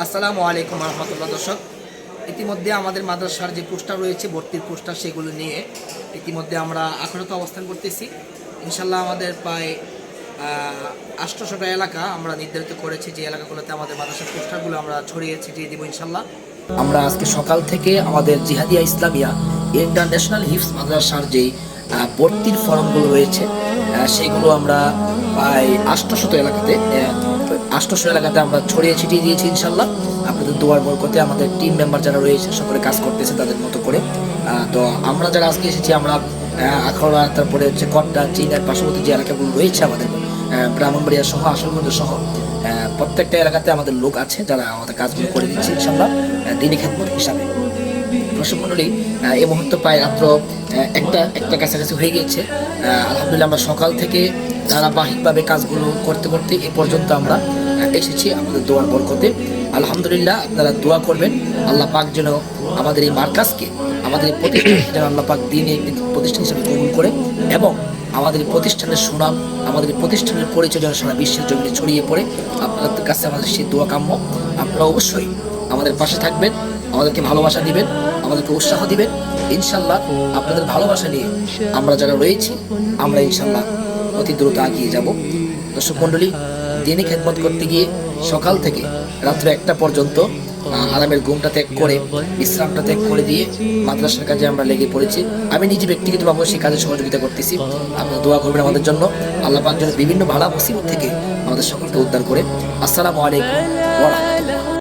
আসসালামু আলাইকুম রহমতুল্লাহ। দর্শক, ইতিমধ্যে আমাদের মাদ্রাসার যে পোস্টার রয়েছে, ভর্তির পোস্টার, সেগুলো নিয়ে ইতিমধ্যে আমরা আখড়াতে অবস্থান করতেছি। ইনশাল্লাহ আমাদের প্রায় 800টা এলাকা আমরা নির্ধারিত করেছি, যে এলাকাগুলোতে আমাদের মাদ্রাসার পোস্টারগুলো আমরা ছড়িয়ে ছিটিয়ে দিব ইনশাল্লাহ। আমরা আজকে সকাল থেকে আমাদের জিহাদিয়া ইসলামিয়া ইন্টারন্যাশনাল হিফজ মাদ্রাসার যেই ভর্তির ফর্মগুলো রয়েছে সেগুলো আমরা প্রায় 800 এলাকাতে আমরা ছড়িয়ে ছিটিয়ে দিয়েছি ইনশাল্লাহ। আপনাদের দোয়ার বরকতে আমাদের টিম মেম্বার যারা রয়েছে সকলে কাজ করতেছে তাদের মতো করে। তো আমরা যারা আজকে এসেছি, আমরা আখাউড়া, তারপরে হচ্ছে কট্টা, চীনের পার্শ্ববর্তী যে এলাকাগুলো রয়েছে আমাদের ব্রাহ্মণবাড়িয়া সহ আশুগঞ্জ সহ প্রত্যেকটা এলাকাতে আমাদের লোক আছে যারা আমাদের কাজগুলো করে দিচ্ছে ইনশাল্লাহ দিনী খেদমত হিসাবে। দর্শক মণ্ডলী, এই মুহূর্তে প্রায় রাত্র একটা কাছাকাছি হয়ে গিয়েছে। আলহামদুলিল্লাহ আমরা সকাল থেকে ধারাবাহিকভাবে কাজগুলো করতে করতে এ পর্যন্ত আমরা এসেছি আমাদের দোয়ার বরকতে। আলহামদুলিল্লাহ, আপনারা দোয়া করবেন আল্লাহ পাক যেন আমাদের এই মার্কাজকে, আমাদের এই প্রতিষ্ঠানকে যেন আল্লাহ পাক দিনে একটি প্রতিষ্ঠান হিসেবে কবুল করে, এবং আমাদের প্রতিষ্ঠানের সুনাম, আমাদের প্রতিষ্ঠানের পরিচয় যেন সারা বিশ্বের জন্য ছড়িয়ে পড়ে। আপনাদের কাছে আমাদের সেই দোয়া কাম্য। আপনারা অবশ্যই আমাদের পাশে থাকবেন, আমাদেরকে ভালোবাসা দিবেন, আমাদেরকে উৎসাহ দিবেন। ইনশাল্লাহ আপনাদের ভালোবাসা নিয়ে আমরা যারা রয়েছি, আমরা ইনশাল্লাহ অতি দ্রুত এগিয়ে যাব। দর্শক মণ্ডলী, দিনে খেদমত করতে গিয়ে সকাল থেকে রাত্রে 1টা পর্যন্ত আরামের ঘুমটা ত্যাগ করে, বিশ্রামটা ত্যাগ করে দিয়ে মাদ্রাসার কাজে আমরা লেগে পড়েছি। আমি নিজে ব্যক্তিগতভাবে সেই কাজে সহযোগিতা করতেছি। আপনারা দোয়া করবেন আমাদের জন্য, আল্লাহ পাক যেন বিভিন্ন ভালা মুসিবত থেকে আমাদের সকলকে উদ্ধার করে। আসসালামু আলাইকুম ওয়া রাহমাতুল্লাহ।